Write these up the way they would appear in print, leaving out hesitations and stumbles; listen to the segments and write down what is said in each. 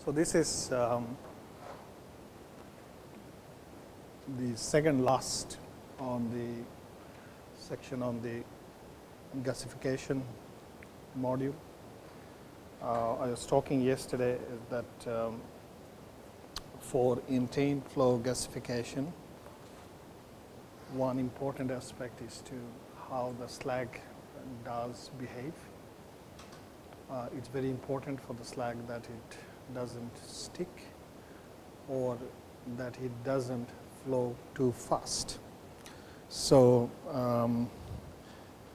So this is the second last on the section on the gasification module. I was talking yesterday that for in-train flow gasification, one important aspect is to how the slag does behave. It's very important for the slag that it doesn't stick or that it doesn't flow too fast. So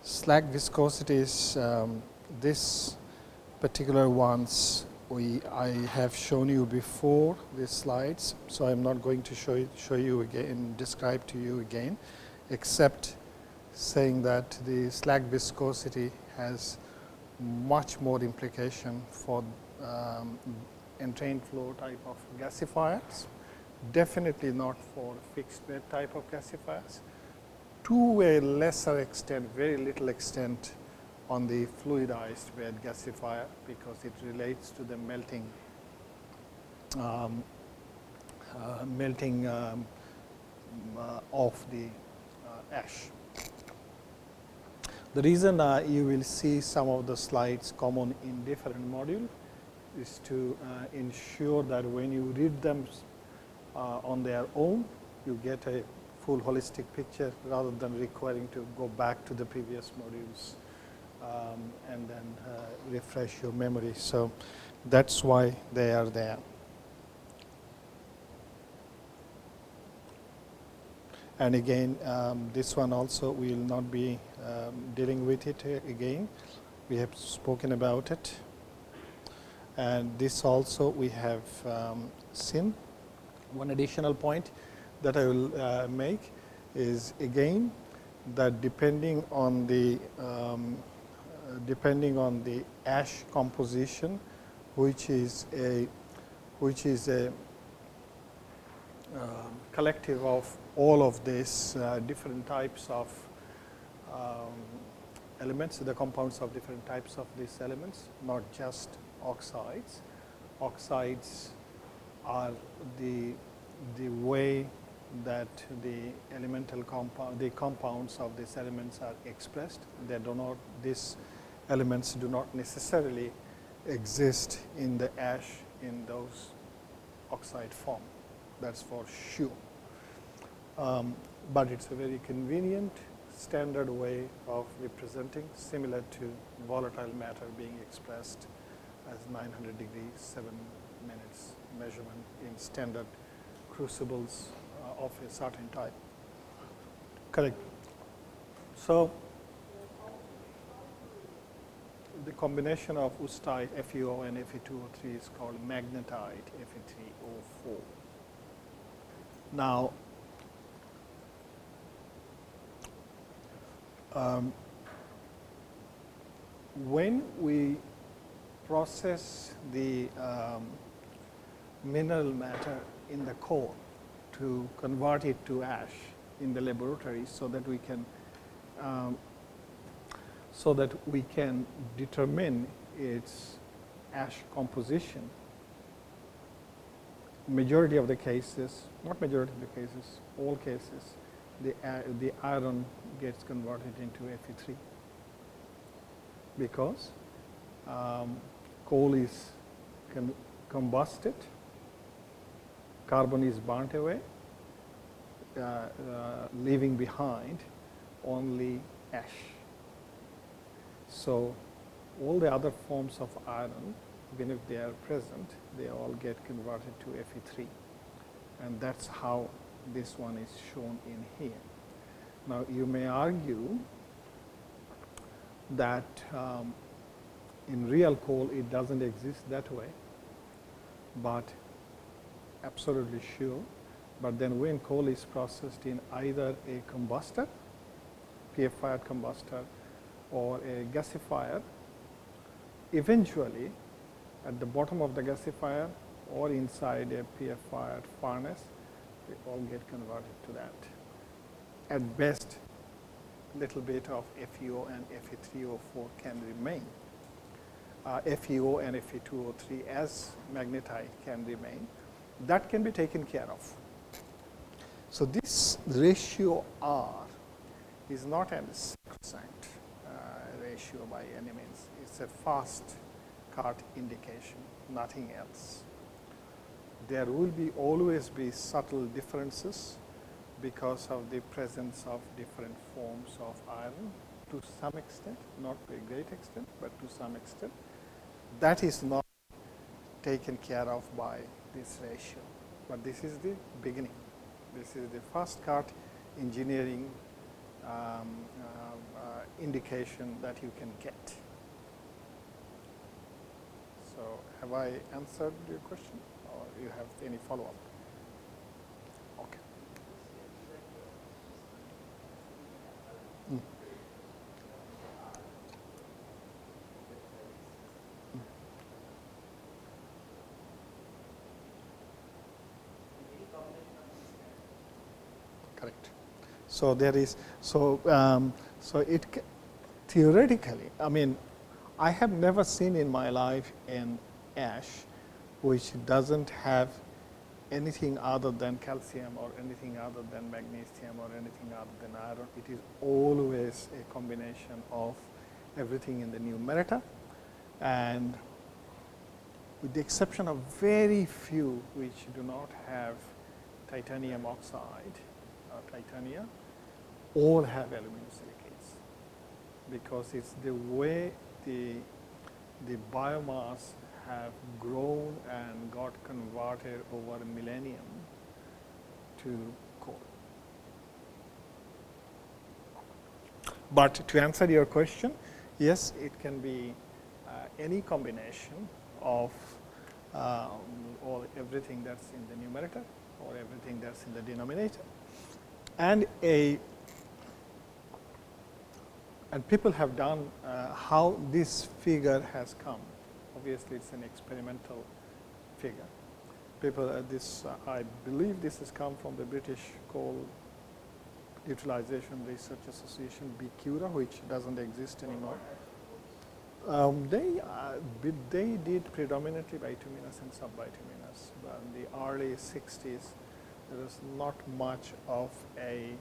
slag viscosities, this particular ones I have shown you before these slides, so I'm not going to show you again, describe to you again, except saying that the slag viscosity has much more implication for entrained flow type of gasifiers, definitely not for fixed bed type of gasifiers, to a lesser extent, very little extent on the fluidized bed gasifier, because it relates to the melting of the ash. The reason you will see some of the slides common in different modules is to ensure that when you read them on their own, you get a full holistic picture rather than requiring to go back to the previous modules and then refresh your memory. So that's why they are there. And again, this one also we will not be dealing with it again. We have spoken about it. And this also we have seen. One additional point that I will make is again that depending on the ash composition, which is a collective of all of these different types of elements, the compounds of different types of these elements, not just oxides. Oxides are the way that the elemental the compounds of these elements are expressed. They do not, these elements do not necessarily exist in the ash in those oxide form. That's for sure. But it's a very convenient standard way of representing, similar to volatile matter being expressed as 900 degrees, 7 minutes measurement in standard crucibles of a certain type. Correct. So the combination of woodstite, FeO and Fe2O3 is called magnetite Fe3O4. Now, when we process the mineral matter in the core to convert it to ash in the laboratory, so that we can determine its ash composition. Majority of the cases, not majority of the cases, all cases, the iron gets converted into Fe3 because coal is combusted, carbon is burnt away, leaving behind only ash. So all the other forms of iron, even if they are present, they all get converted to Fe3. And that's how this one is shown in here. Now, you may argue that in real coal it doesn't exist that way, but absolutely sure. But then when coal is processed in either a combustor, PF-fired combustor, or a gasifier, eventually at the bottom of the gasifier or inside a PF-fired furnace, they all get converted to that. At best, little bit of FeO and Fe3O4 can remain. FeO and Fe2O3 as magnetite can remain. That can be taken care of. So this ratio R is not a sacrosanct ratio by any means. It's a fast cut indication, nothing else. There will always be subtle differences because of the presence of different forms of iron to some extent, not to a great extent, but to some extent. That is not taken care of by this ratio. But this is the beginning. This is the first cut engineering indication that you can get. So have I answered your question, or you have any follow-up? Okay. Correct. So there is so it theoretically. I mean, I have never seen in my life an ash which doesn't have anything other than calcium or anything other than magnesium or anything other than iron. It is always a combination of everything in the numerator, and with the exception of very few which do not have titanium oxide or titania, all have aluminum silicates, because it's the way the biomass have grown and got converted over a millennium to coal. But to answer your question, yes, it can be any combination of everything that's in the numerator or everything that's in the denominator. And people have done how this figure has come. Obviously, it's an experimental figure. People, I believe this has come from the British Coal Utilization Research Association, BCURA, which doesn't exist anymore. They did predominantly bituminous and subbituminous, but in the early 60s, there was not much of a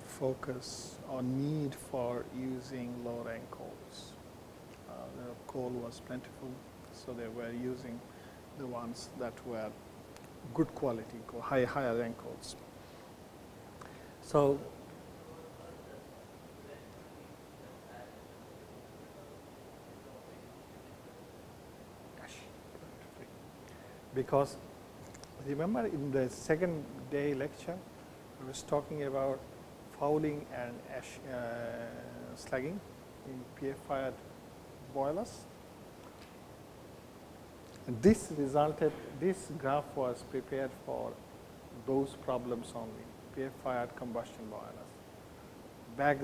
focus or need for using low rank coals. The coal was plentiful, so they were using the ones that were good quality, higher rank coals. So because remember in the second day lecture, I was talking about fouling and ash slagging in PF-fired boilers. And this graph was prepared for those problems only, PF-fired combustion boilers. Back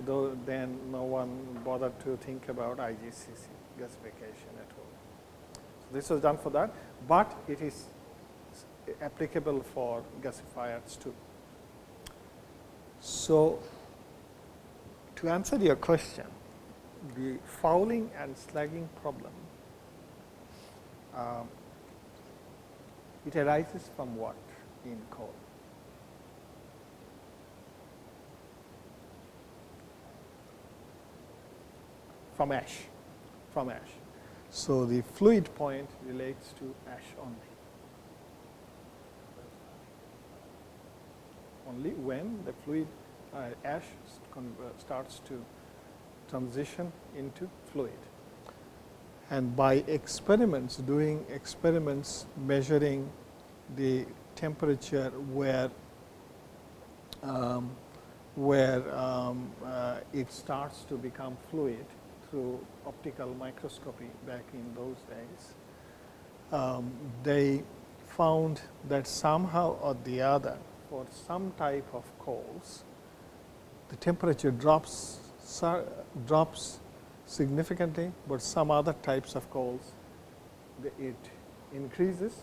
then, no one bothered to think about IGCC, gasification at all. So this was done for that, but it is applicable for gasifiers too. So to answer your question, the fouling and slagging problem, it arises from what in coal? From ash. So the fluid point relates to ash only. Only when the fluid ash starts to transition into fluid. And by doing experiments measuring the temperature where it starts to become fluid through optical microscopy back in those days, they found that somehow or the other, for some type of coals, the temperature drops significantly, but some other types of coals, it increases,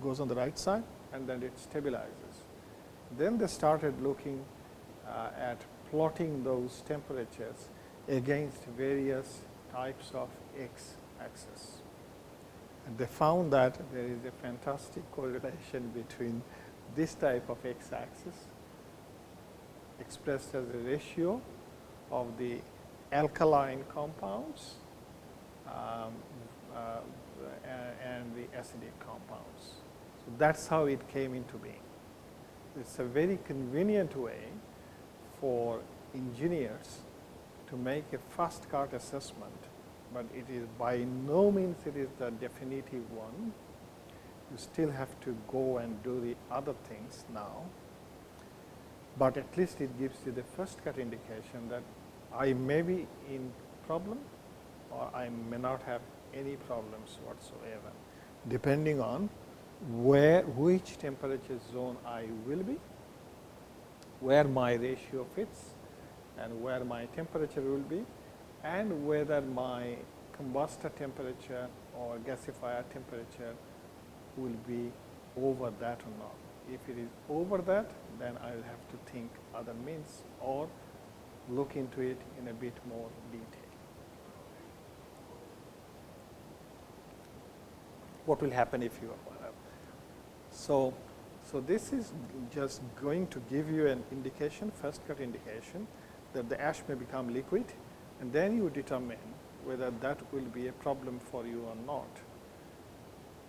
goes on the right side, and then it stabilizes. Then they started looking at plotting those temperatures against various types of X axis. And they found that there is a fantastic correlation between this type of x-axis expressed as a ratio of the alkaline compounds and the acidic compounds. So that's how it came into being. It's a very convenient way for engineers to make a fast cut assessment, but it is by no means it is the definitive one. You still have to go and do the other things now, but at least it gives you the first cut indication that I may be in problem or I may not have any problems whatsoever, depending on which temperature zone I will be, where my ratio fits, and where my temperature will be, and whether my combustor temperature or gasifier temperature will be over that or not. If it is over that, then I will have to think other means or look into it in a bit more detail. What will happen if you are? So this is just going to give you an indication, first cut indication, that the ash may become liquid, and then you determine whether that will be a problem for you or not,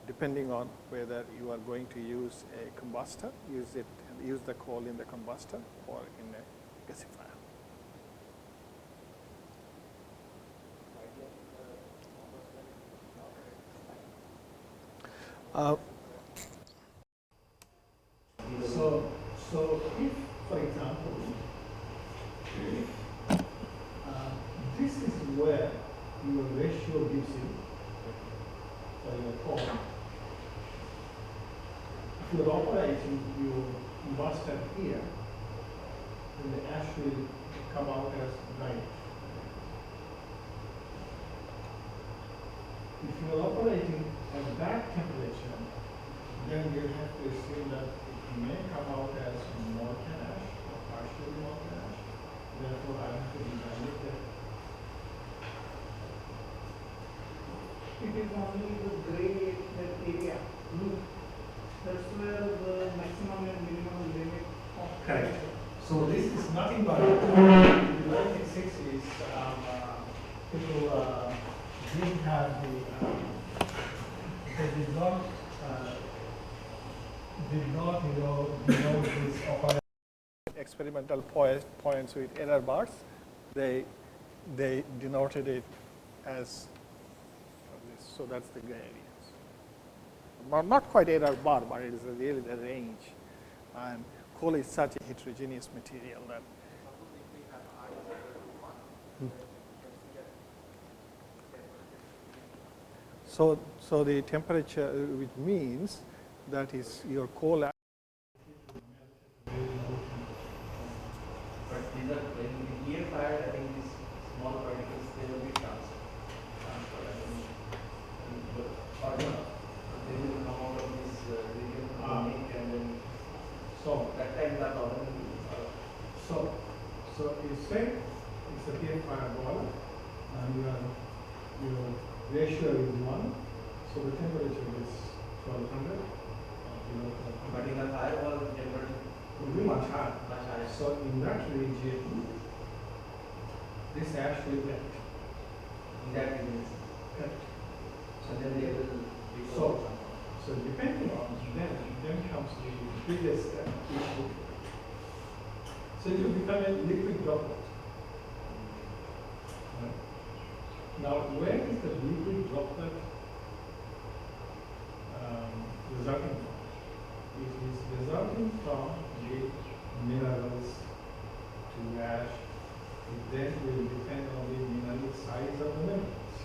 depending on whether you are going to use a combustor, use the coal in the combustor or in a gasifier. So if, for example, this is where your ratio gives you for your coal. If you are operating your combustor here, then the ash will come out as bright. If you are operating at that temperature, then you have to assume that it may come out as molten ash or partially molten ash. Therefore, I have to evaluate that. It is only the gray that area. That's where the maximum and minimum limit of. Correct. So this is nothing but the 1960s. People didn't have the they did not denote this operating experimental points with error bars. They denoted it as this. So that's the gray areas. Not quite error bar, but it is really the range. And coal is such a heterogeneous material that. So the temperature, which means that is your coal. But these are when the air fired, I think these small particles they will be transferred. Or they will come out of this region and then So that time that problem. So you say it's a pure fireball, and your ratio is 1, so the temperature is 1200. But in the firewall, temperature Would be much higher. much higher. So in that region, this ash will melt. In that region. Correct. So then they will So depending on then comes the previous step. So it will become a liquid droplet. Right. Now, where is the liquid droplet resulting from? It is resulting from the minerals to ash. It then will depend on the mineral size of the minerals.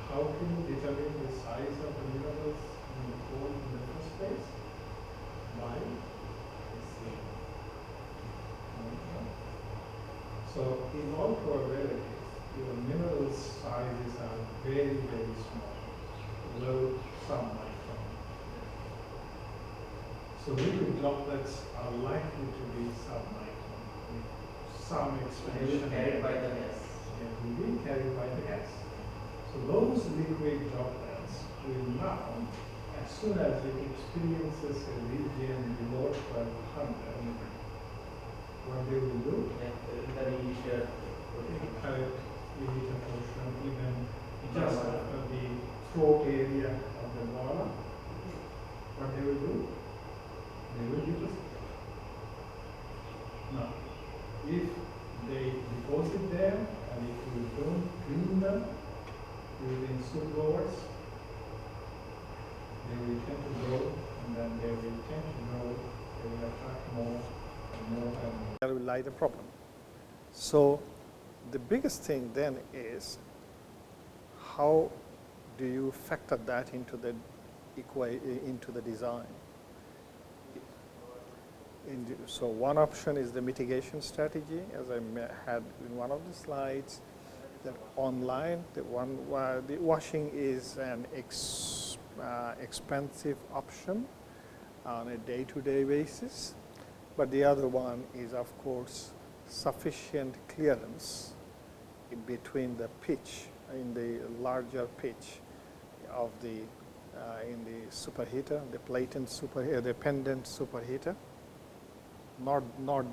How can you determine the size of the minerals in the coal in the first place? By seeing. So in all probabilities, your mineral sizes are very, very small, below some micron. So liquid droplets are likely to be submicron with some they will expansion. be carried by the gas. They will be carried by the gas. So those liquid droplets will now, as soon as it experiences a region below 1200, what they will do? The initial Correct, limit a portion, even just after the throat area of the wall. What they will do? They will use it. Now, if they deposit them and if you don't clean them using soot blowers, they will tend to grow, and then they will tend to grow, they will attract more and more and more. That will lie the problem. So the biggest thing then is how do you factor that into the design? So one option is the mitigation strategy, as I had in one of the slides. That online, the washing is an expensive option on a day-to-day basis, but the other one is, of course, sufficient clearance in between the pitch, in the larger pitch of the in the superheater, the platen superheater, the pendant superheater. Not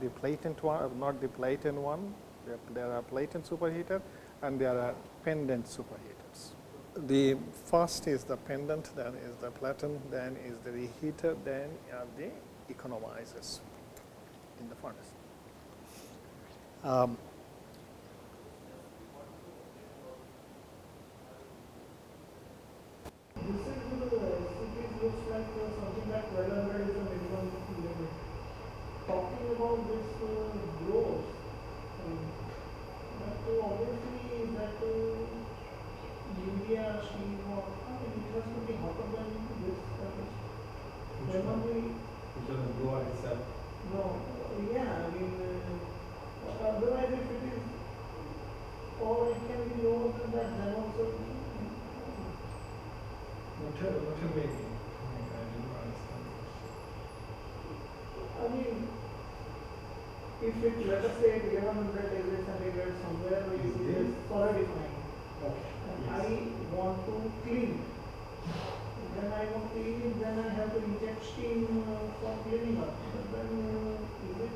the platen one, not the platen one. There are platen superheater and there are pendant superheaters. The first is the pendant, then is the platen, then is the reheater, then are the economizers in the furnace. This is it looks like something like 1200 is the minimum limit. Talking about this growth, that obviously that urea, steam, or it has to be hotter than this. Which doesn't grow itself. No, yeah, I mean, otherwise if it is, or it can be lower than that, then also. What are you making? I didn't understand. I mean, if it, let us say, 1100 degrees centigrade somewhere, it is solidifying. Okay. And Yes. I want to clean it. When I want to clean it, then I have to inject steam for cleaning up. But then, is it,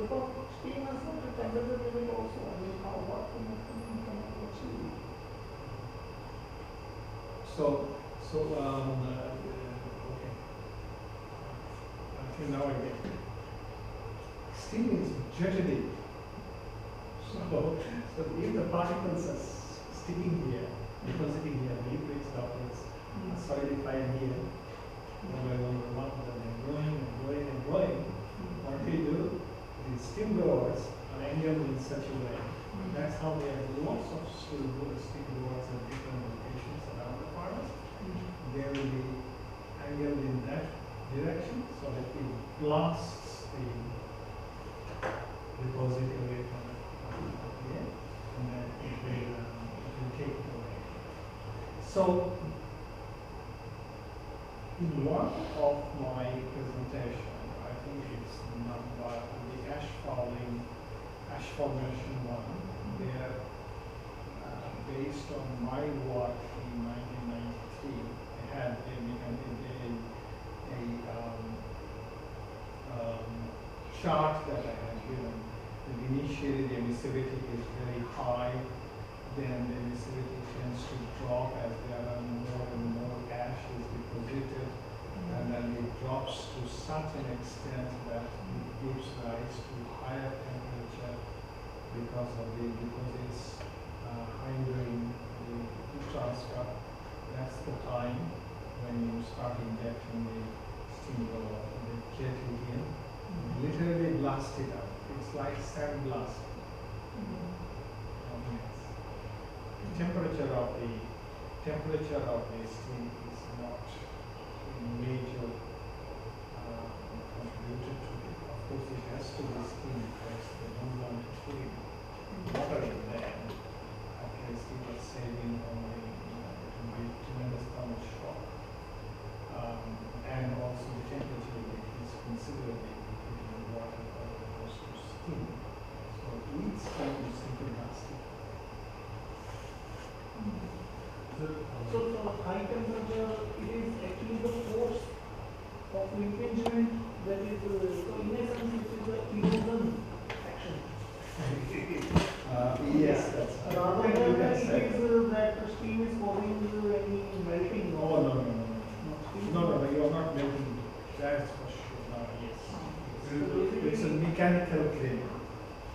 because steam has got a temperature limit also. I mean, what can I achieve? Okay. Until now I get it. Steam is jetted. So if the particles are sticking here, depositing here, the liquids droplets are solidifying here, one by one, then they're growing and growing and growing. What we do, the steam blowers are angled in such a way. That's how they have lots of steam blowers at different locations around the furnace. They will be angled in that direction so that it blasts the deposit away from the here, and then it will take it away. So, in one of my presentation, I think it's number the ash formation one, there based on my work in 1993, I had a chart that I had given. Initially, the emissivity is very high, then the emissivity tends to drop as there are more and more ash is deposited, and then it drops to such an extent that it gives rise to higher temperature because it's hindering the heat transfer. That's the time when you start injecting the steam blower, the jet it in, literally blast it out. It's like sandblast. The temperature of the steam is not a major contributor to it. Of course, it has to be steam because they don't want to put water in there. At least it was saving only, it will be tremendous thermal shock. And also the temperature will increase considerably between water as opposed to steam. So each steam is simply nasty. high temperature, it is actually the force of impingement that is, so in a sense it is the erosion action. Yes, that's. Rather You than can it say. is that steam is causing any melting. Oh, no, no, no, no. Steam- No, no, no, you're not making, that's for sure, no, yes. So basically- It's a mechanical claim,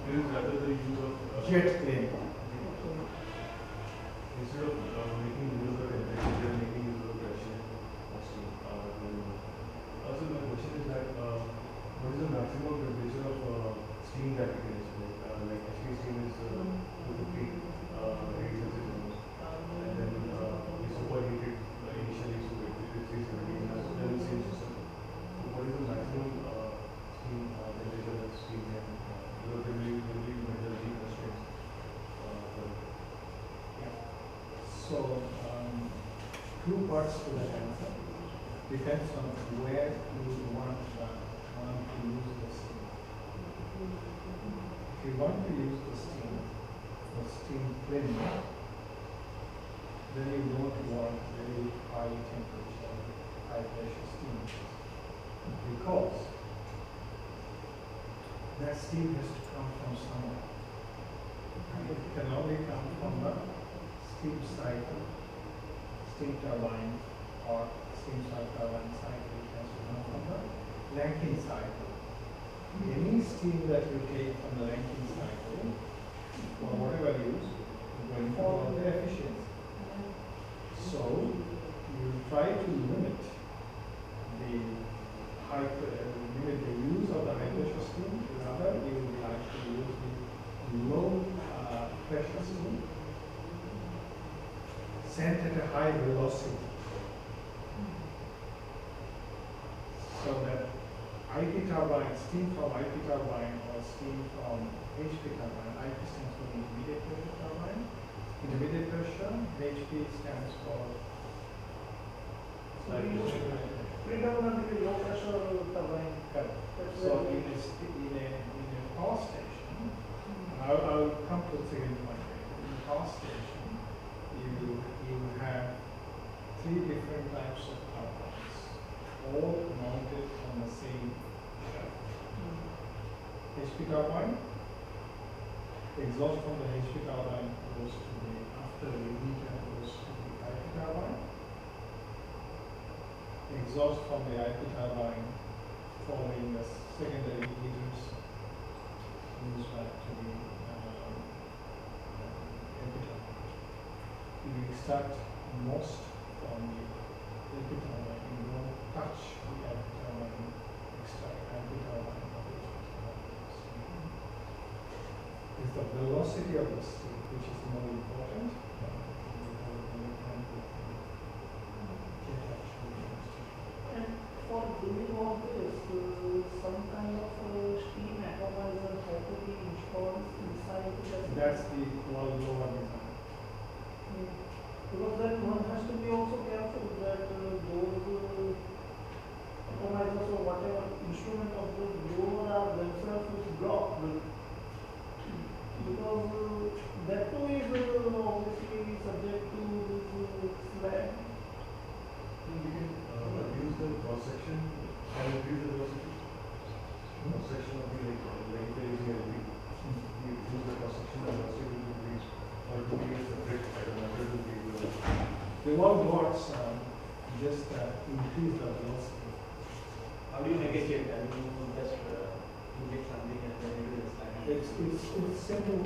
This is rather the use of jet claim. Okay. instead of making use of temperature, they are making use of pressure or steam. Also, my question is that what is the maximum temperature of steam that we can expect? Like HP steam is 250 degrees Celsius almost, and then we superheat it initially so it is 370, and then the same system. So, what is the maximum steam temperature that steam can? Because there will be metallurgy constraints. So, two parts to that answer. Depends on where you want to use the steam. If you want to use the steam for steam cleaning, then you don't want very high temperature, high pressure steam. Because that steam has to come from somewhere. And it can only come from the steam cycle, steam turbine, or steam turbine cycle. It has to come from the Rankine cycle. Any steam that you take from the Rankine cycle, for whatever use, is going to fall the efficiency. So, you try to limit the limit the use of the high pressure steam. Rather, you would like to use the low pressure steam sent at a high velocity. So that IP turbine, steam from IP turbine or steam from HP turbine, IP stands for intermediate pressure turbine. Intermediate pressure, HP stands for Predominantly low pressure turbine. Correct. That's So where in a power station, I'll come to the second point. In a power station, you have three different types of turbines, all mounted on the same shaft. HP turbine, exhaust from the HP turbine goes to the after the reheater goes to the IP turbine. Exhaust from the IP turbine following the secondary heaters moves back to the IP turbine. You extract most from the IP turbine. You don't touch the IP turbine, extract IP turbine or the HP turbine. It's the velocity of the steam which is more important. And for doing all this, some kind of steam atomizer had to be installed inside the vessel. That's the lower design. Because then one has to be also careful that those atomizers or whatever instrument of the blower are themselves is blocked. Because that too is obviously subject to this slag. We can use the cross section and increase the velocity. Cross section of the like there is a we use the cross section and velocity will increase or to be a separate atomizer will be The wall works just increase the velocity. How do you negotiate that? You just you get something and then you do this like It's simple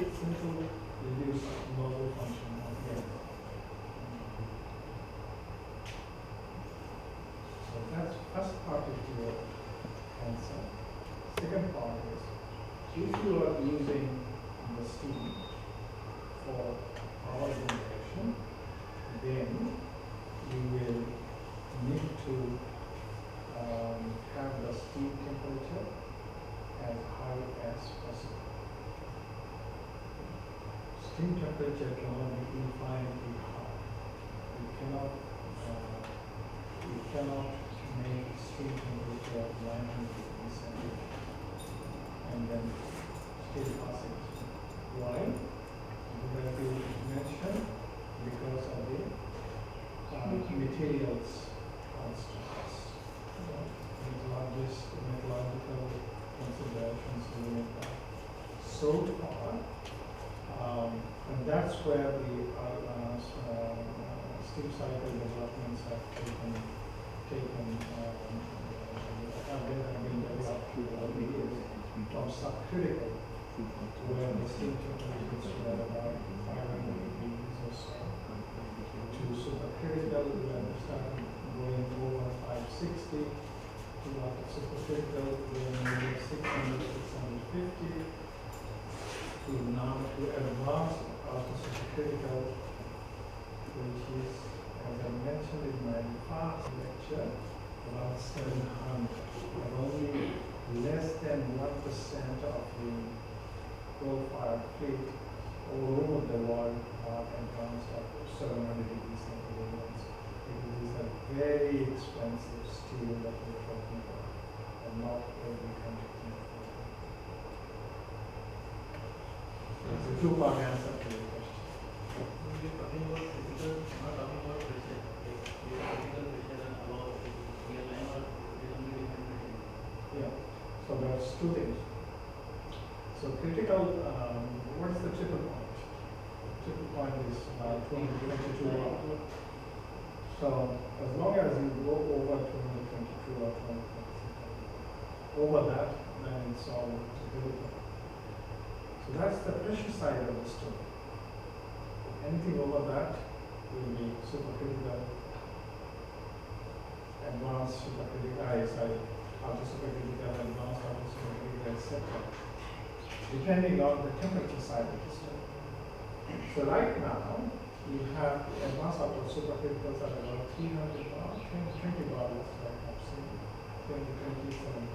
reduce nozzle function of the So that's first part of your answer. Second part is if you are using the steam for power generation, then you will need to have the steam temperature as high as possible. Steam temperature cannot be infinitely high. You cannot make steam temperature of 900 degrees centigrade and then still pass it. Why? Because you mentioned because of the its constants. These largest methodological considerations we make that. So far, and that's where the steam cycle developments have been developed through the years from subcritical, where the steam temperatures were about 500 degrees or so, to supercritical, where they started going over 560, to supercritical, going over 600, 650, to now to advanced also supercritical, which is, as I mentioned in my past lecture, about 700, but only less than 1% of the coal-fired fleet all over the world are advanced up to 700 degrees centigrade. Because these are very expensive steel that we're talking about, and not every country can afford them. So it's a two-part answer to your question. You're talking about physical, not talking about pressure. Like your physical pressure and about airline or it will be different machine. Yeah, so there's two things. So critical, what is the triple point? Triple point is 222 hours. So as long as you go over 222 or 226, over that, then it's all critical. So that's the pressure side of the story. Anything over that will be supercritical, advanced supercritical, ultra supercritical, advanced ultra supercritical, etc. Depending on the temperature side of the story. So right now, you have advanced ultra supercriticals at about 300 bars, 20 bars, like I've seen, 27.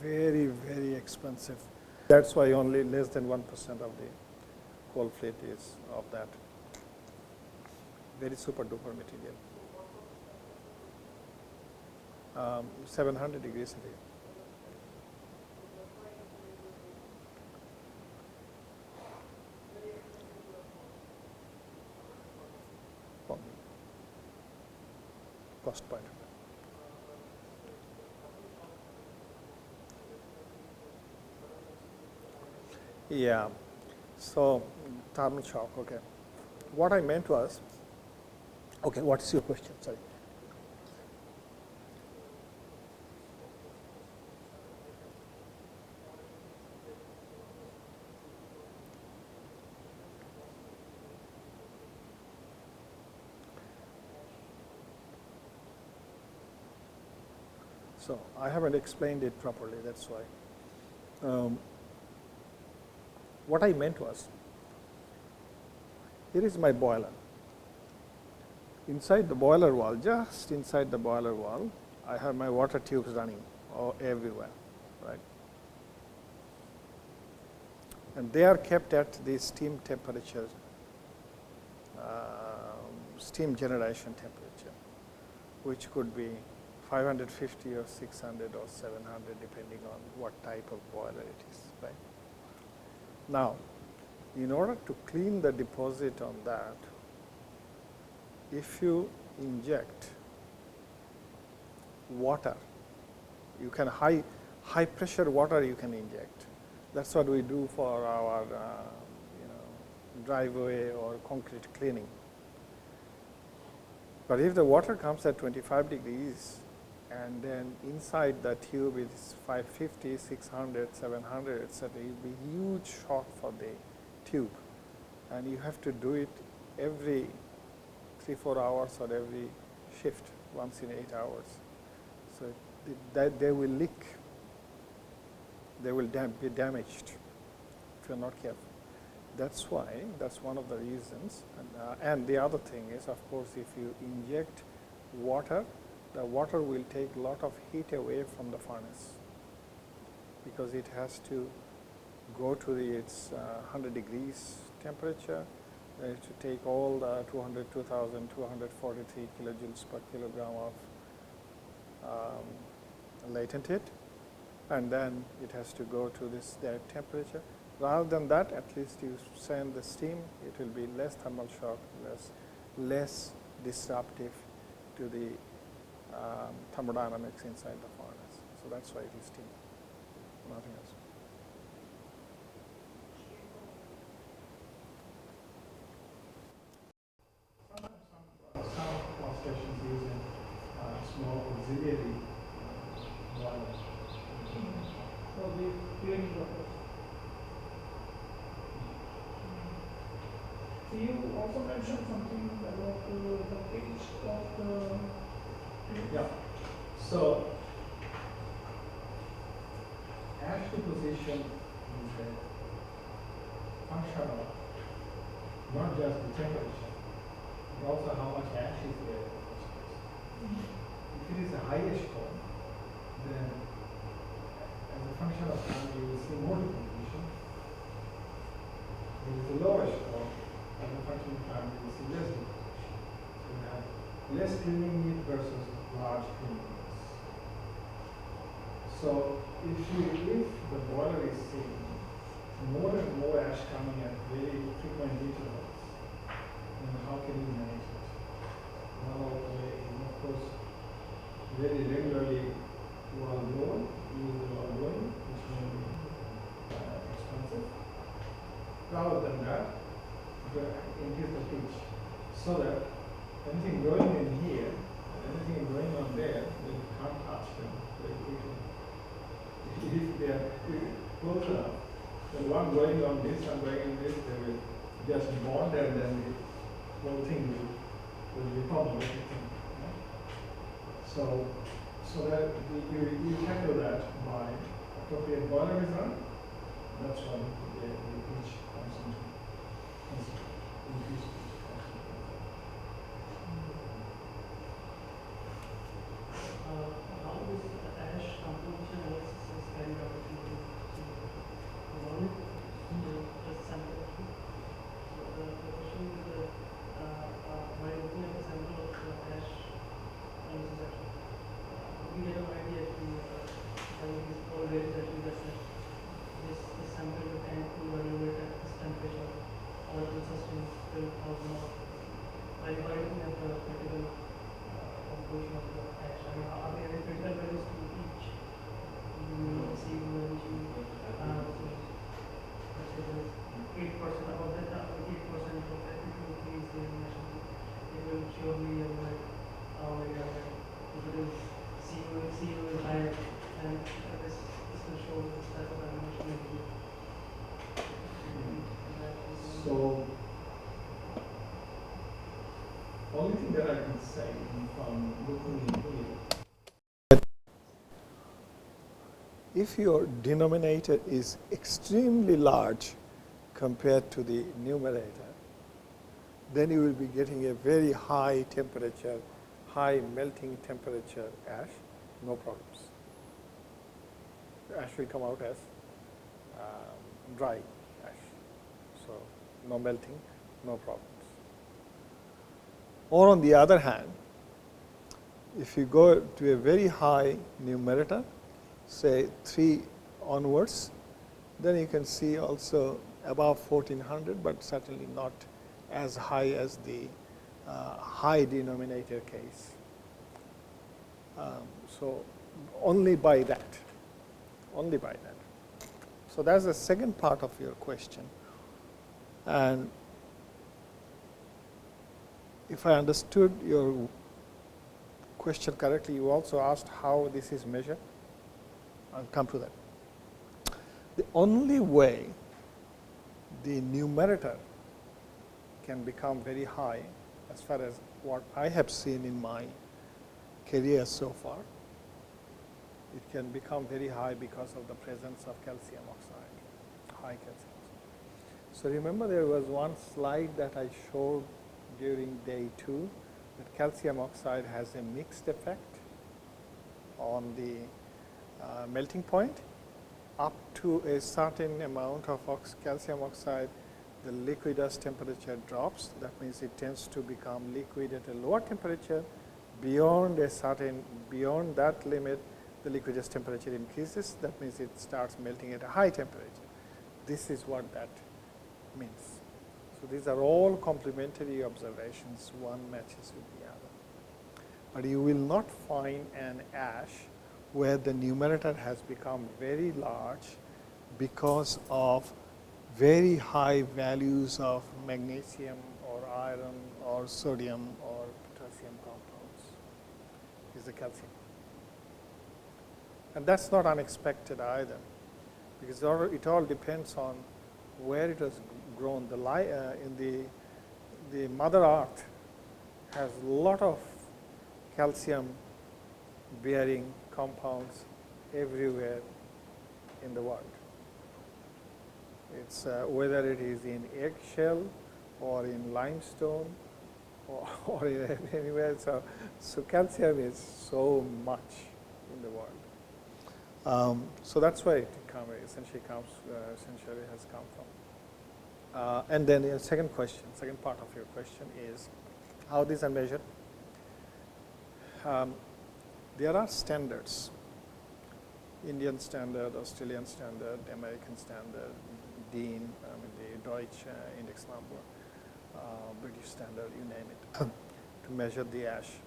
Very, very expensive. That's why only less than 1% of the whole fleet is of that. Very super duper material. 700 degrees centigrade. From cost point of view. Yeah. So thermal shock. Okay. What I meant was. Okay. What is your question? Sorry. So I haven't explained it properly, that's why. What I meant was, here is my boiler. Inside the boiler wall, just inside the boiler wall, I have my water tubes running everywhere, right? And they are kept at the steam temperature, steam generation temperature, which could be 550 or 600 or 700 depending on what type of boiler it is, right? Now, in order to clean the deposit on that, if you inject water, you can high pressure water you can inject. That's what we do for our driveway or concrete cleaning. But if the water comes at 25 degrees and then inside the tube is 550, 600, 700, etc., it will be a huge shock for the tube. And you have to do it every 3-4 hours or every shift, once in 8 hours. So they will leak. They will be damaged if you're not careful. That's why, that's one of the reasons. And the other thing is, of course, if you inject water, the water will take a lot of heat away from the furnace because it has to go to its 100 degrees temperature. They have to take all the 2,243 kilojoules per kilogram of latent heat, and then it has to go to that temperature. Rather than that, at least you send the steam, it will be less thermal shock, less disruptive, to the thermodynamics inside the furnace. So that's why it is steam, nothing else. Some power stations using small auxiliary boilers. So the cooling process. So you also mentioned something about the pitch of the. Yeah. So ash deposition is a function of not just the temperature, but also how much ash is there in the first place. If it is a high-ash cone, then as a function of time you will see more deposition. If it is a low-ash cone, as a function of time you will see less deposition. So you have less cleaning need versus large cleaning needs. So if the boiler is seeing more and more ash coming at very frequent intervals, then how can you manage it? One of the way is, of course, very regularly while blowing, use the while blowing, which may be expensive. Rather than that, increase the pitch so that anything going in here and anything going on there, they can't touch them very quickly. If they are close enough, then one going on this and going on this, they will just bond and then the whole thing will become a little thing. Yeah? So that you tackle that by appropriate boiler design. That's when the pitch comes into increase pitch comes into play. How is the ash composition analysis is carried out in the one just sample? So the question is, by looking at the sample of ash analysis, we get an idea having these all varies actually that this sample can evaluate at this temperature or it will sustain till 1000 hours. By looking at the critical composition of the ash, I mean, are there any critical values to each? You see when you let's say there is 8% above that, 8% of every increase in emission, it will surely avoid if it is CO is higher, and this will show this type of animation in the So, only thing that I can say from looking in here, If your denominator is extremely large compared to the numerator, then you will be getting a very high temperature, high melting temperature ash, no problems. The ash will come out as dry ash, so no melting, no problems. Or on the other hand, if you go to a very high numerator, say 3 onwards, then you can see also above 1400, but certainly not as high as the high denominator case. So only by that, only by that. So that's the second part of your question. And if I understood your question correctly, you also asked how this is measured. I'll come to that. The only way the numerator can become very high, as far as what I have seen in my career so far, it can become very high because of the presence of calcium oxide, high calcium oxide. So remember, there was one slide that I showed during day 2 that calcium oxide has a mixed effect on the melting point. Up to a certain amount of calcium oxide, the liquidus temperature drops. That means it tends to become liquid at a lower temperature. Beyond that limit, the liquidus temperature increases. That means it starts melting at a high temperature. This is what that means. So these are all complementary observations. One matches with the other. but you will not find an ash where the numerator has become very large because of very high values of magnesium or iron or sodium or potassium compounds, is the calcium. And that's not unexpected either, because it all depends on where it was grown. The Mother Earth has a lot of calcium bearing compounds everywhere in the world. It's whether it is in eggshell or in limestone or anywhere. So calcium is so much in the world. So that's where it essentially has come from. And then the second part of your question is how these are measured. There are standards: Indian standard, Australian standard, American standard, DIN, the Deutsche index number, British standard, you name it, to measure the ash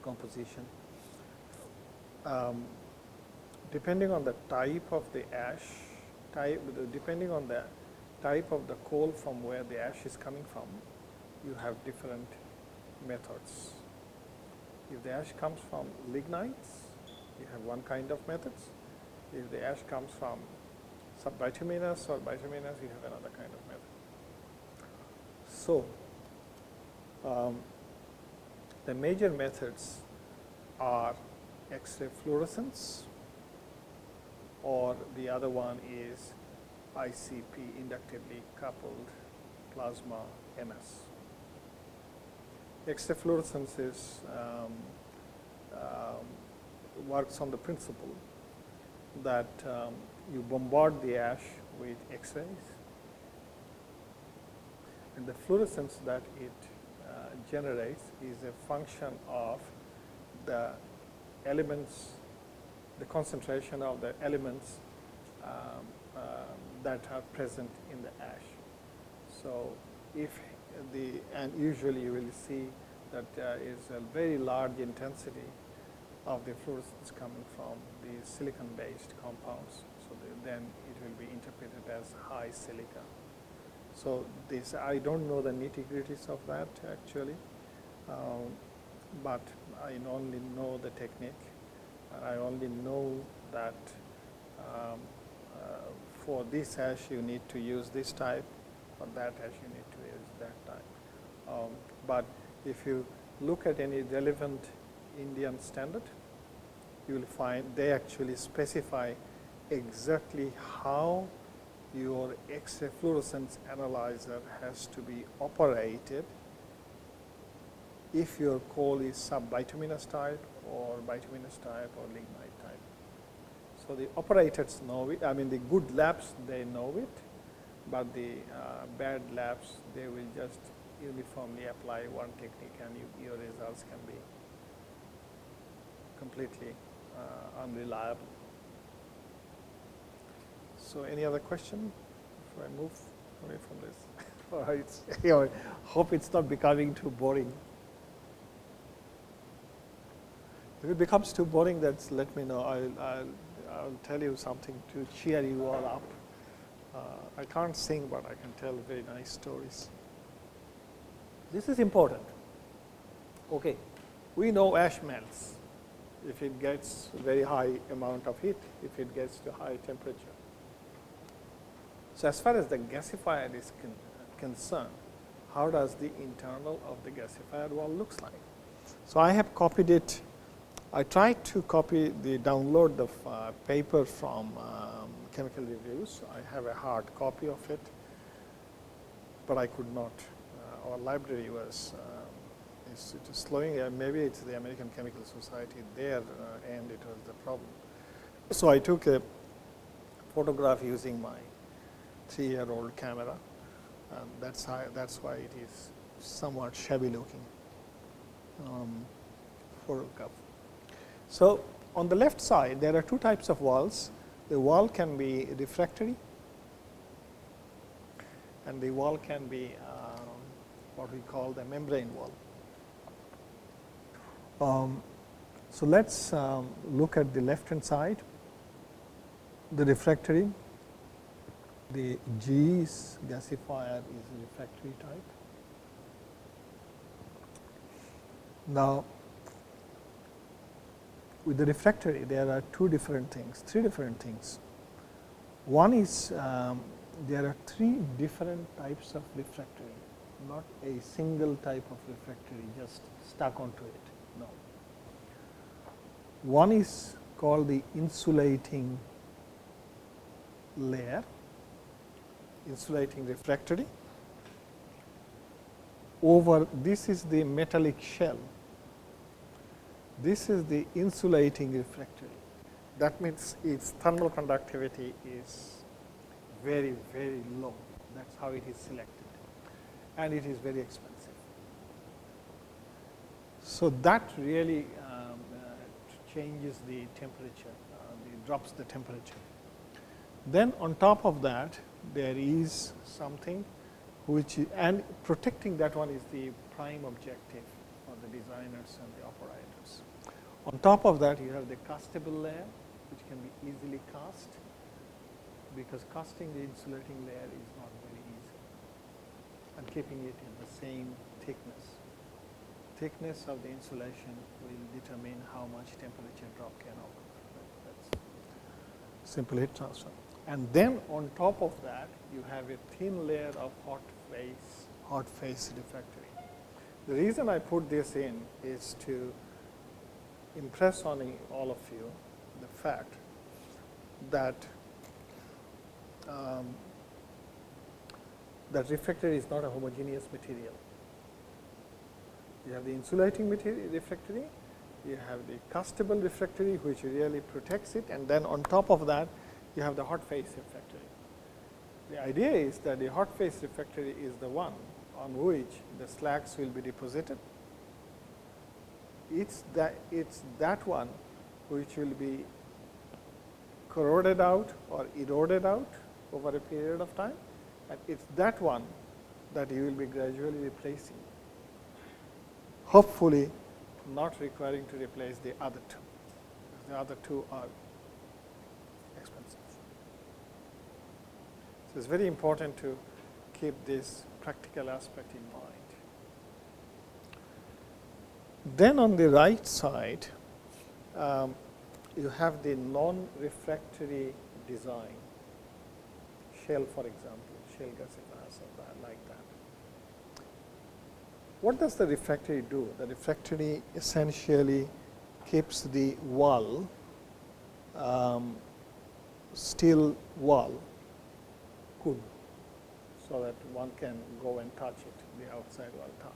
composition. Depending on the type of the ash, depending on the type of the coal from where the ash is coming from, you have different methods. If the ash comes from lignites, you have one kind of methods. If the ash comes from subbituminous or bituminous, you have another kind of method. So, the major methods are X-ray fluorescence, or the other one is ICP, inductively coupled plasma MS. X-ray fluorescence is, works on the principle that you bombard the ash with X-rays, and the fluorescence that it generates is a function of the elements, the concentration of the elements that are present in the ash. So and usually you will see that there is a very large intensity of the fluorescence coming from the silicon-based compounds. So then it will be interpreted as high silica. So I don't know the nitty-gritties of that actually, but I only know the technique. I only know that for this ash you need to use this type, for that ash you need to use that type. But if you look at any relevant Indian standard, you will find they actually specify exactly how your X-ray fluorescence analyzer has to be operated if your coal is subbituminous type or bituminous type or lignite type. So the operators know it. I mean, the good labs, they know it, but the bad labs, they will just uniformly apply one technique, and your results can be completely unreliable. So any other question before I move away from this? Hope it's not becoming too boring. If it becomes too boring, let me know. I'll tell you something to cheer you all up. I can't sing, but I can tell very nice stories. This is important. Okay, we know ash melts if it gets very high amount of heat, if it gets to high temperature. So as far as the gasifier is concerned, how does the internal of the gasifier wall looks like? So I have copied it. I tried to download the paper from Chemical Reviews. I have a hard copy of it, but I could not. Our library was slowing. Maybe it's the American Chemical Society there, and it was the problem. So I took a photograph using my 3-year-old camera, and that's why it is somewhat shabby looking photograph. So on the left side, there are two types of walls. The wall can be refractory, and the wall can be what we call the membrane wall. So let's look at the left hand side, the refractory. The G's gasifier is a refractory type. Now, with the refractory, there are three different things. One is there are three different types of refractory, not a single type of refractory just stuck onto it. No. One is called the insulating layer, insulating refractory. Over this is the metallic shell. This is the insulating refractory. That means its thermal conductivity is very, very low. That's how it is selected. And it is very expensive. So that really changes the temperature, drops the temperature. Then on top of that, there is something which is, and protecting that one is the prime objective for the designers and the operators. On top of that, you have the castable layer, which can be easily cast, because casting the insulating layer is not very easy, and keeping it in the same thickness. Thickness of the insulation will determine how much temperature drop can occur. That's simple heat transfer. And then on top of that, you have a thin layer of hot face refractory. The reason I put this in is to impress on all of you the fact that that refractory is not a homogeneous material. You have the insulating material refractory, you have the castable refractory, which really protects it, and then on top of that, you have the hot face refractory. The idea is that the hot face refractory is the one on which the slags will be deposited. It's that one which will be corroded out or eroded out over a period of time, and it's that one that you will be gradually replacing, hopefully not requiring to replace the other two. The other two are expensive. So it's very important to keep this practical aspect in mind. Then on the right side, you have the non-refractory design, shell for example, shell gasifiers like that. What does the refractory do? The refractory essentially keeps the wall, steel wall, cool, so that one can go and touch it, the outside wall touch.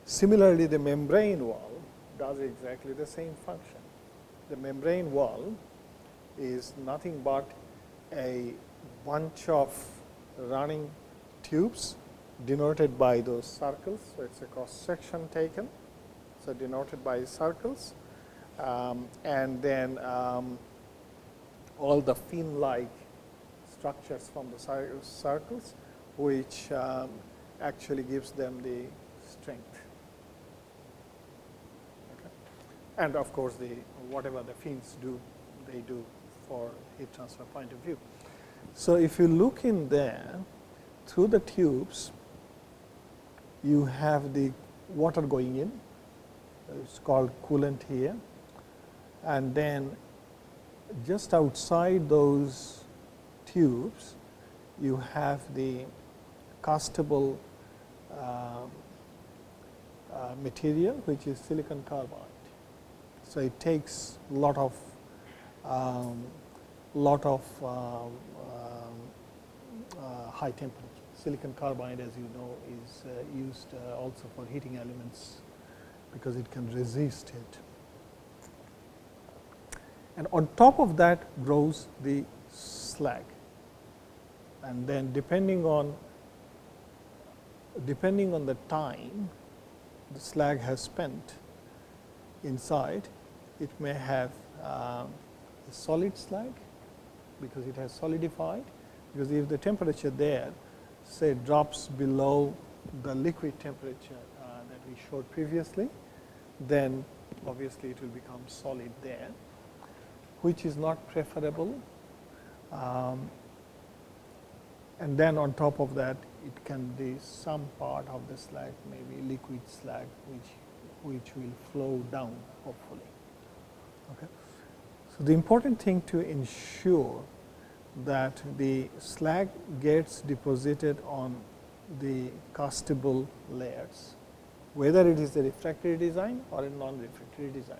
Similarly, the membrane wall does exactly the same function. The membrane wall is nothing but a bunch of running tubes denoted by those circles. So it's a cross section taken, so denoted by circles, and then all the fin-like structures from the circles, which actually gives them the strength. Okay. And of course, whatever the fins do, they do for heat transfer point of view. So if you look in there, through the tubes, you have the water going in. It's called coolant here. And then just outside those tubes, you have the castable material, which is silicon carbide. So it takes a lot of high temperature. Silicon carbide, as you know, is used also for heating elements because it can resist it. And on top of that grows the slag. And then depending on the time the slag has spent inside, it may have a solid slag because it has solidified. Because if the temperature there, say, drops below the liquid temperature that we showed previously, then obviously it will become solid there, which is not preferable. And then on top of that, it can be some part of the slag, maybe liquid slag, which will flow down, hopefully. Okay. So the important thing to ensure that the slag gets deposited on the castable layers, whether it is a refractory design or a non-refractory design.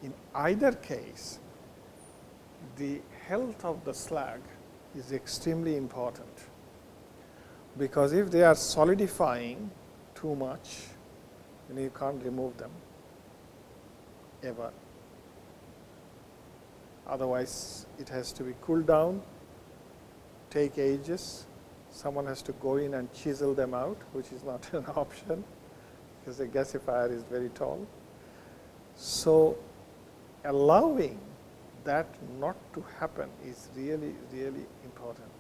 In either case, the health of the slag is extremely important, because if they are solidifying too much, then you can't remove them ever. Otherwise, it has to be cooled down, take ages. Someone has to go in and chisel them out, which is not an option because the gasifier is very tall. So, allowing that not to happen is really, really important,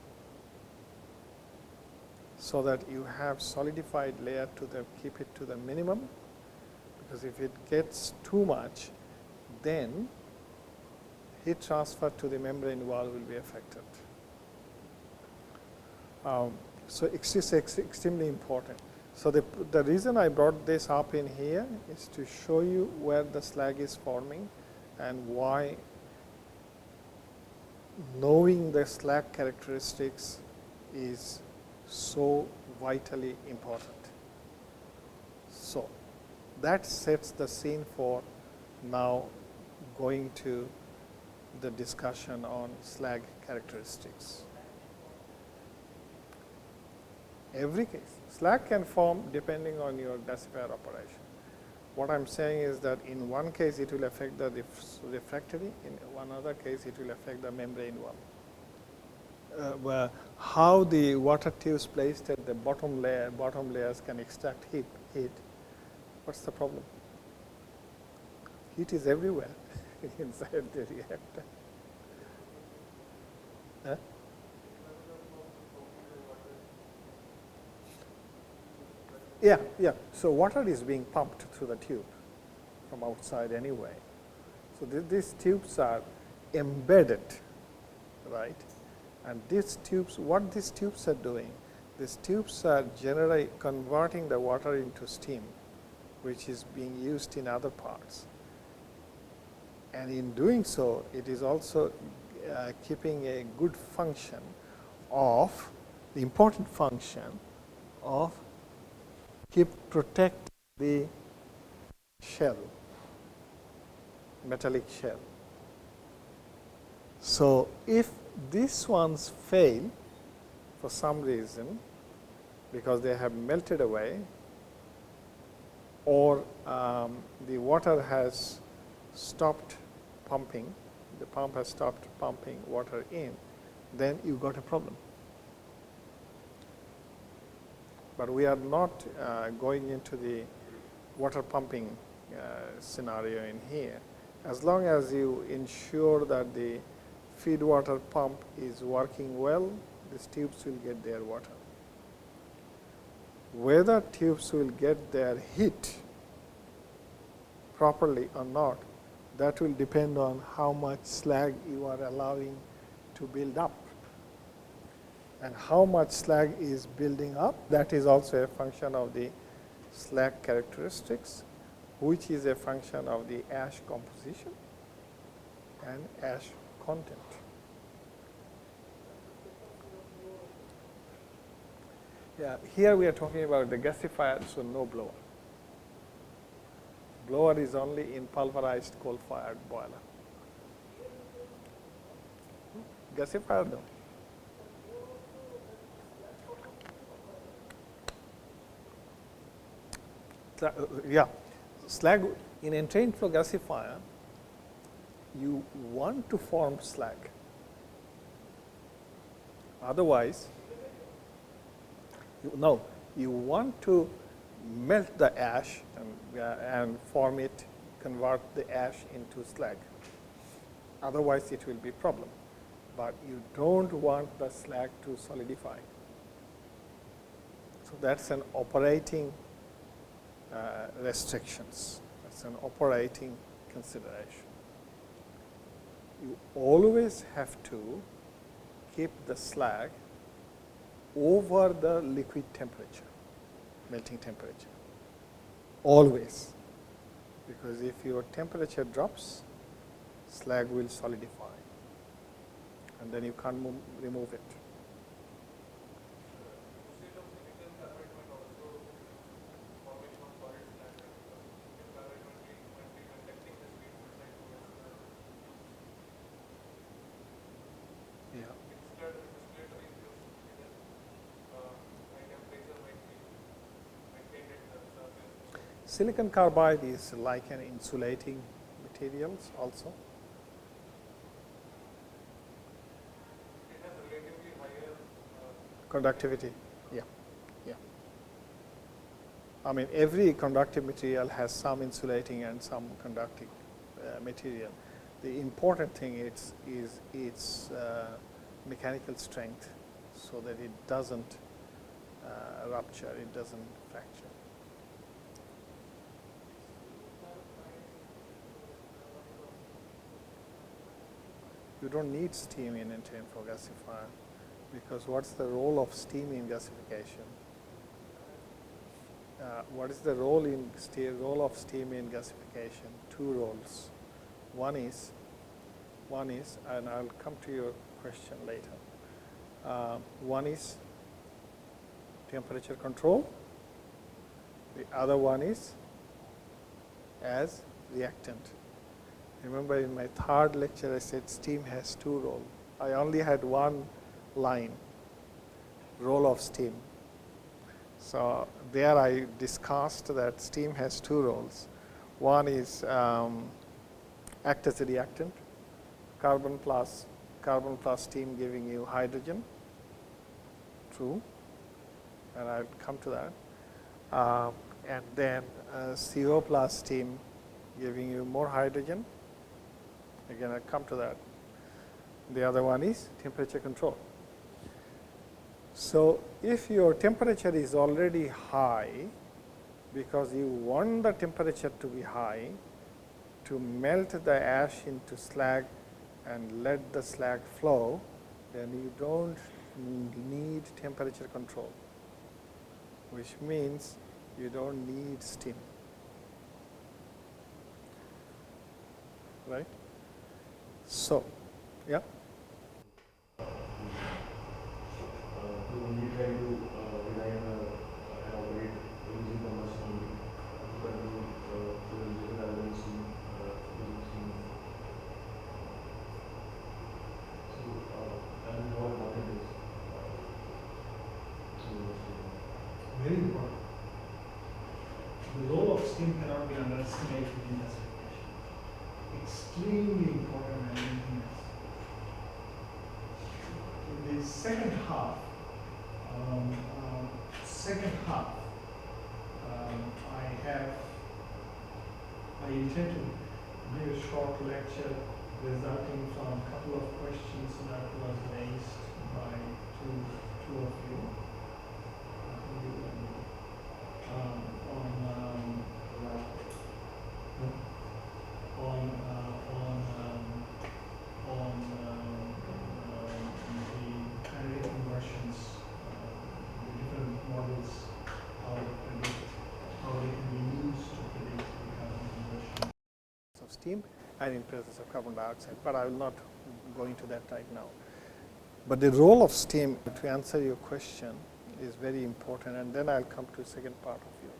so that you have solidified layer to keep it to the minimum, because if it gets too much, then heat transfer to the membrane wall will be affected. So it's extremely important. So the reason I brought this up in here is to show you where the slag is forming and why knowing the slag characteristics is so vitally important. So that sets the scene for now going to the discussion on slag characteristics. Every case, slag can form depending on your gasifier operation. What I am saying is that in one case it will affect the refractory, in one other case it will affect the membrane wall. How the water tubes placed at the bottom layers can extract heat. What's the problem? Heat is everywhere inside the reactor. Huh? Yeah. So water is being pumped through the tube from outside anyway. So these tubes are embedded, right? And these tubes, what these tubes are doing, these tubes are converting the water into steam, which is being used in other parts. And in doing so, it is also keeping a good function of, the important function of protect the shell, metallic shell. So if these ones fail for some reason, because they have melted away, or the water has stopped pumping, the pump has stopped pumping water in, then you got a problem. But we are not going into the water pumping scenario in here. As long as you ensure that the feed water pump is working well, these tubes will get their water. Whether tubes will get their heat properly or not, that will depend on how much slag you are allowing to build up. And how much slag is building up, that is also a function of the slag characteristics, which is a function of the ash composition and ash content. Yeah, here we are talking about the gasifier, so no blower. Blower is only in pulverized coal-fired boiler. Gasifier, no. Yeah, slag in entrained flow gasifier, you want to form slag. Otherwise, you want to melt the ash and form it, convert the ash into slag. Otherwise, it will be a problem. But you don't want the slag to solidify. So that's an operating restrictions. It's an operating consideration. You always have to keep the slag over the liquid temperature, melting temperature, always, because if your temperature drops, slag will solidify, and then you can't remove it. Silicon carbide is like an insulating materials also. It has relatively higher conductivity. Yeah, yeah. I mean, every conductive material has some insulating and some conducting material. The important thing is its mechanical strength, so that it doesn't rupture, it doesn't fracture. You don't need steam in N10 for gasifier, because what's the role of steam in gasification? What is the role of steam in gasification? Two roles. One is, and I'll come to your question later. One is temperature control. The other one is as reactant. Remember, in my third lecture, I said steam has two roles. I only had one line, role of steam. So there I discussed that steam has two roles. One is act as a reactant, carbon plus steam giving you hydrogen, true, and I'll come to that. And then CO plus steam giving you more hydrogen. Again, I'll come to that. The other one is temperature control. So if your temperature is already high, because you want the temperature to be high to melt the ash into slag and let the slag flow, then you don't need temperature control, which means you don't need steam, right? So, yeah. We try to design and operate using combustion to control fuel rather than steam, using steam. So, and how important is Very important. The role of steam cannot be underestimated in gasification. Extremely important and anything else. In the second half, I intend to give a short lecture resulting from a couple of questions that was raised by two of you. The analytic conversions, the different models, how they can be used to predict the carbon conversion Of steam and in presence of carbon dioxide, but I will not go into that right now. But the role of steam, to answer your question, is very important, and then I'll come to the second part of your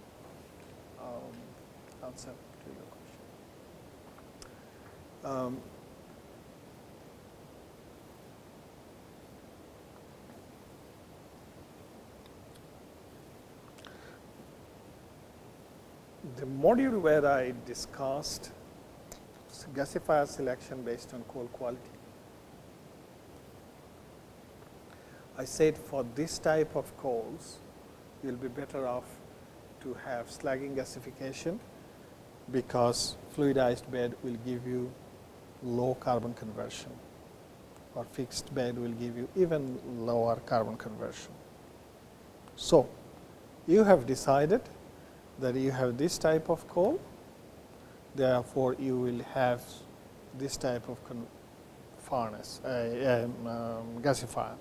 answer to your question. The module where I discussed gasifier selection based on coal quality, I said for this type of coals, you'll be better off to have slagging gasification, because fluidized bed will give you low carbon conversion, or fixed bed will give you even lower carbon conversion. So you have decided that you have this type of coal, Therefore, you will have this type of furnace, gasifier.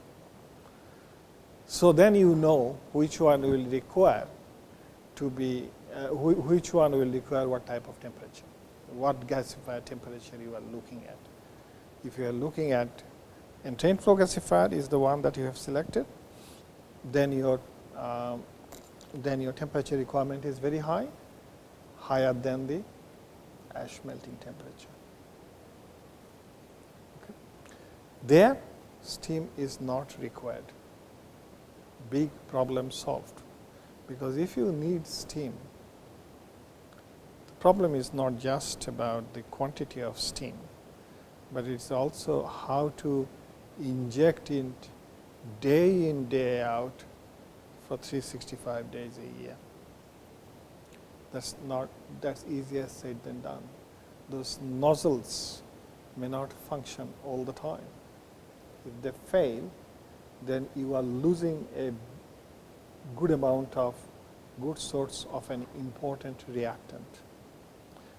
So then you know which one will require to be, which one will require what type of temperature, what gasifier temperature you are looking at. If you are looking at entrained flow gasifier is the one that you have selected, then your temperature requirement is very high, higher than the ash melting temperature. Okay. There, steam is not required. Big problem solved, because if you need steam, the problem is not just about the quantity of steam, but it's also how to inject it day in, day out for 365 days a year. That's easier said than done. Those nozzles may not function all the time. If they fail, then you are losing a good amount of good source of an important reactant.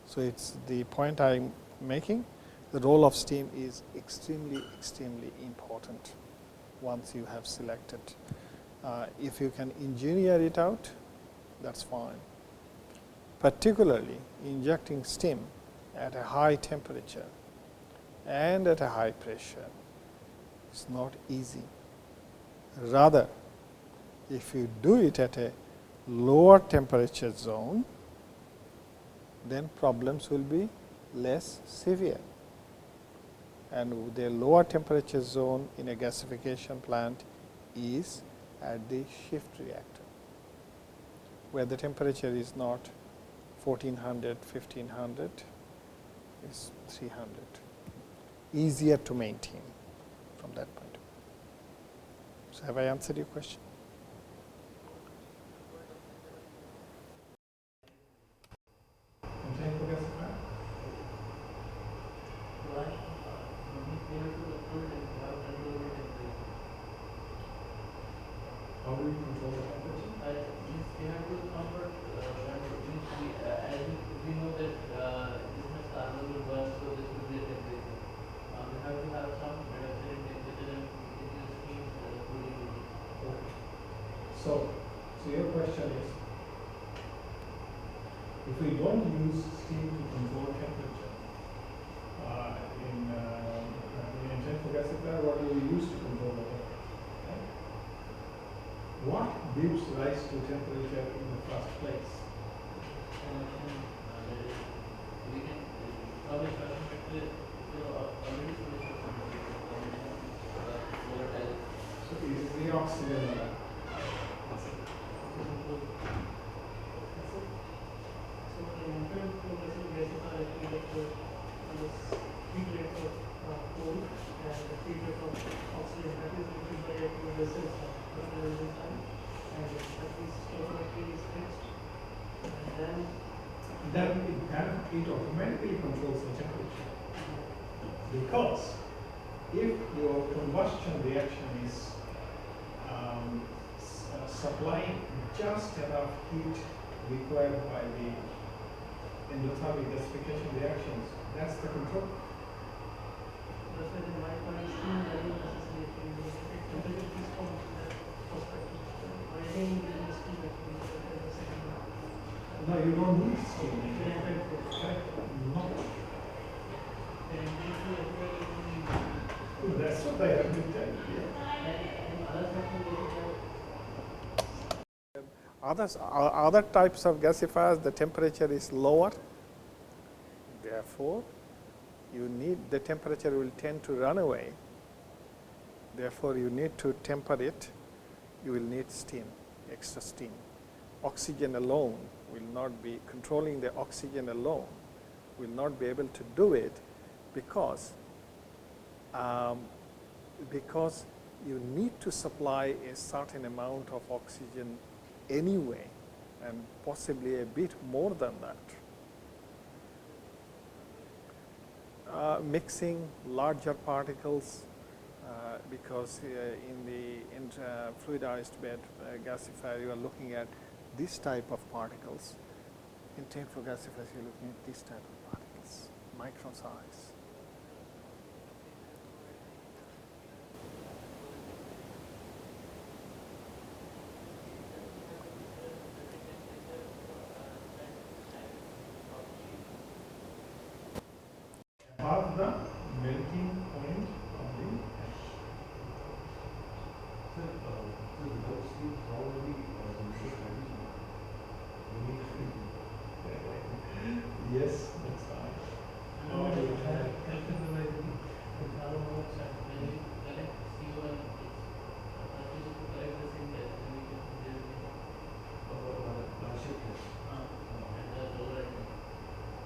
So it's the point I'm making. The role of steam is extremely, extremely important once you have selected. If you can engineer it out, that's fine. Particularly injecting steam at a high temperature and at a high pressure is not easy. Rather, if you do it at a lower temperature zone, then problems will be less severe. And the lower temperature zone in a gasification plant is at the shift reactor, where the temperature is not 1400, 1500, is 300. Easier to maintain from that point of view. So, have I answered your question? Entrained flow gasifier? How do you control the temperature? We have to convert as we know that this much carbon will burn, so this will be a temperature. We have to have some reduction in temperature and it is steam cooling unit. Okay. So your question is, if we don't use steam to control temperature in entrained flow gasifier, what do we use to control the temperature? Okay. What gives rise to temperature in the first place? We can always already volatile. So it is the oxygen level. So in entrained flow gasifier, actually get the heat rate of coal and the heat rate of oxygen, that is increased by a resistance time, and that is automatically is fixed, and then it automatically controls the temperature. Because if your combustion reaction is supplying just enough heat required by the endothermic gasification reactions, that's the control. that's why the white point is steam value necessary to affect temperature is from that perspective. By again using the steam actually as a second one. No, you don't need steam. In entrained flow. Correct? No. And entrained flow everywhere is only That's what I have been telling you. and other factors also Other types of gasifiers, the temperature is lower. Therefore, the temperature will tend to run away. Therefore, you need to temper it. You will need steam, extra steam. Oxygen alone will not be, controlling the oxygen alone will not be able to do it, because you need to supply a certain amount of oxygen anyway, and possibly a bit more than that. Mixing larger particles, because in the fluidized bed gasifier, you are looking at this type of particles. In entrained flow gasifiers, you are looking at this type of particles. micron size. Above the melting point of the ash. Sir, without steam, how do we make hydrogen? Yes, that's right.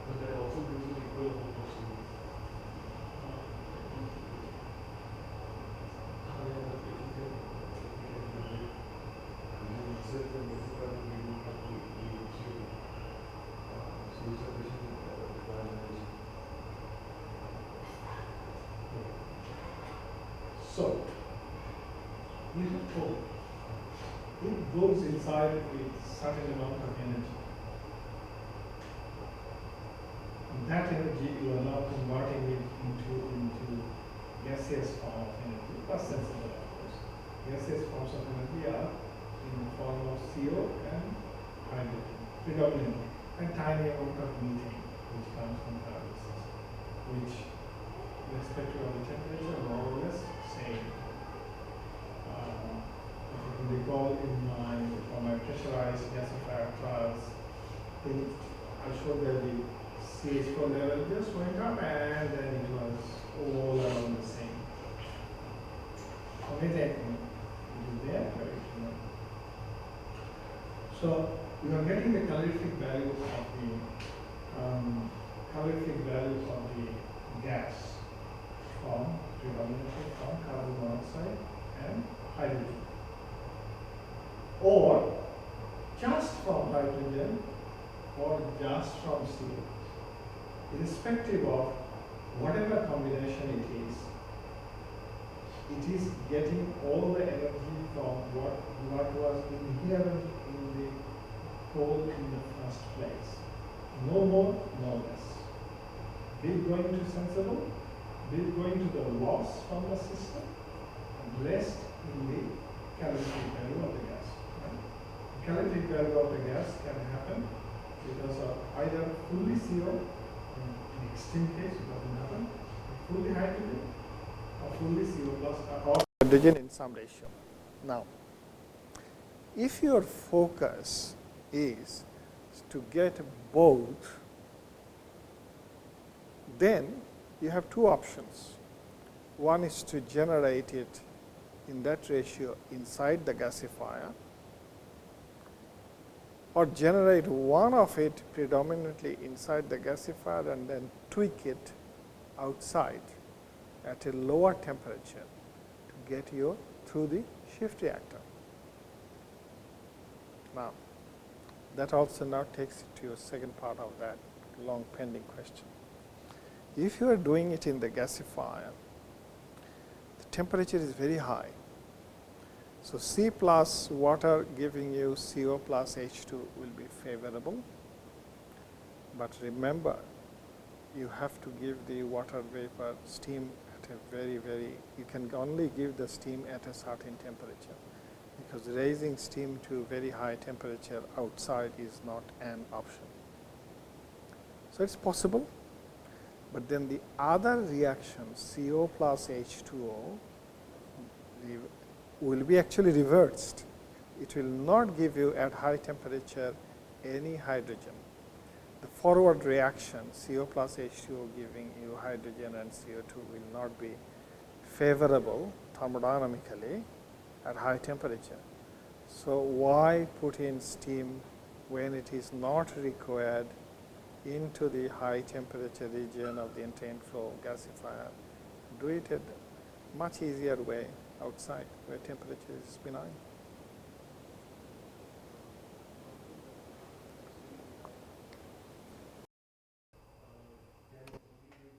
But that also gives an equal amount of steam. So, you have told it goes inside with certain amount of energy. And that energy you are now converting it into gaseous form of energy, plus sensible of course. Gaseous forms of energy are in the form of CO and hydrogen, predominantly, and tiny amount of methane, which comes from pyrolysis, which, irrespective of the temperature, more or less same. If you can recall from my pressurized gasifier trials, I showed that the CH4 level just went up and then it was all around the same. So methane is there, but it's not. So you are getting the calorific value of the gas from predominantly from carbon monoxide and hydrogen, or just from hydrogen or just from CO. Irrespective of whatever combination it is getting all the energy from what was inherent in the coal in the first place. No more, no less. Bit going to sensible, bit going to the loss from the system, and rest in the calorific value of the gas. Right? The calorific value of the gas can happen because of either fully CO, in extreme case it doesn't happen, fully hydrogen, or fully CO plus or Hydrogen in some ratio. Now, if your focus is to get both, then you have two options. One is to generate it in that ratio inside the gasifier, or generate one of it predominantly inside the gasifier and then tweak it outside at a lower temperature to get you through the shift reactor. Now, that also now takes you to your second part of that long pending question. If you are doing it in the gasifier, the temperature is very high. So, C plus water giving you CO plus H2 will be favorable, but remember, you have to give the water vapor steam at a you can only give the steam at a certain temperature, because raising steam to very high temperature outside is not an option. So, it is possible, but then the other reaction CO plus H2O will be actually reversed. It will not give you at high temperature any hydrogen. The forward reaction CO plus H2O giving you hydrogen and CO2 will not be favorable thermodynamically at high temperature. So, why put in steam when it is not required into the high temperature region of the intent flow gasifier? Do it at much easier way outside where temperature is benign.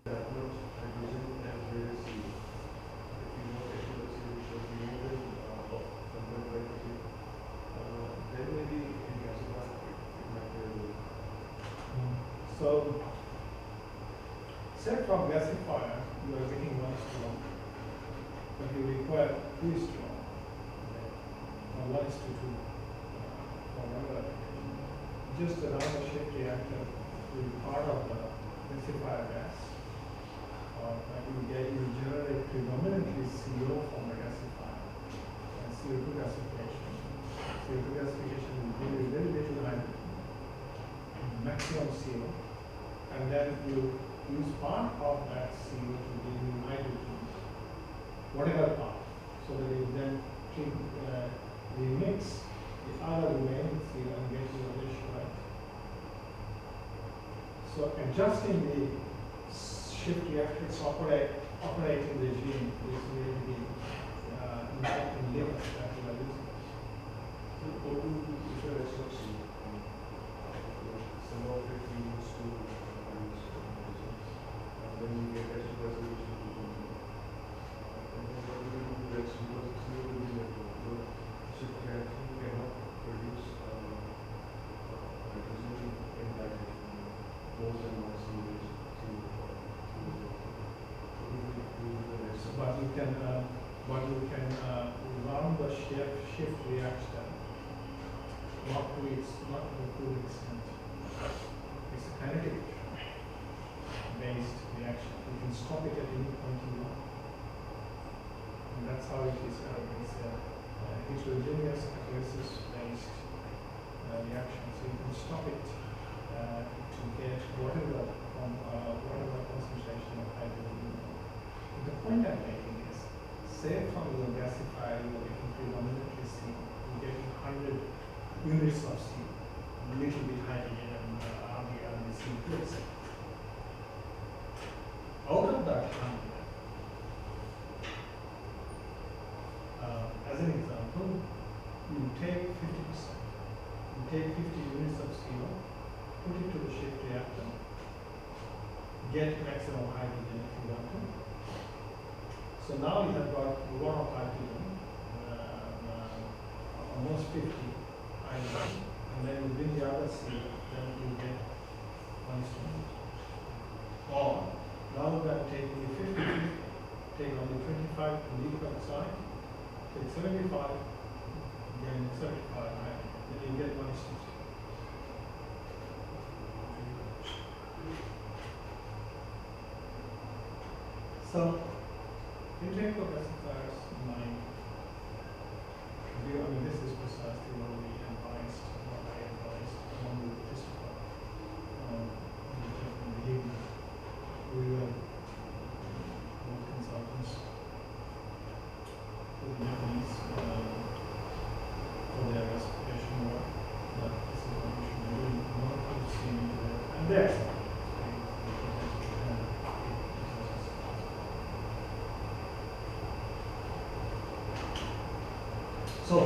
That much hydrogen as well as CO. If you know HFC, which was more than 1.5%, then maybe in gasifier it might be a little. So, Except from gasifier, you are getting 1:1, but you require 2:1, or 1:2 for another application. Just a round shift reactor will be part of the gasifier gas, and you generate predominantly CO from the gasifier and CO2 gasification. CO2 gasification will give you very little hydrogen, maximum CO, and then you use part of that CO to give you hydrogen, whatever part, so that you then remix the other remaining CO and get your dish right. So adjusting the shift reactors operating regime is really the important limit that we are using. So, what do you prefer as of C? Some of it we use to use, and then we get as to resolution to do. And then what do we do with X because it's new to the shift reaction cannot produce hydrogen in that more than one C. But you can run the shift reaction not to the full extent. It's a kinetic based reaction. You can stop it at any point you want. And that's how it is. It's a heterogeneous catalysis based reaction. So you can stop it to get whatever concentration of hydrogen you want. The point I'm making is, say from your gasifier you are getting predominantly C, you're getting 100 units of C, a little bit hydrogen and the C plus. Out of that 100, as an example, you take 50%. You take 50 units of CO, put it to the shift reactor, get maximum hydrogen if you want to. So now you have got a lot of hydrogen, almost 50 hydrogen, and then you bring the other C, then you get 1:1. Or rather than taking the 50, take only 25 and leave it outside, take 75, then 75 hydrogen, then you get 1:2. So, intake of gasifiers in mind. This is precisely what we advised, what I advised along with Christopher in the evening. We were both consultants for the Japanese for their gasification work. But this is what we should be doing. Not to see into that. And there's so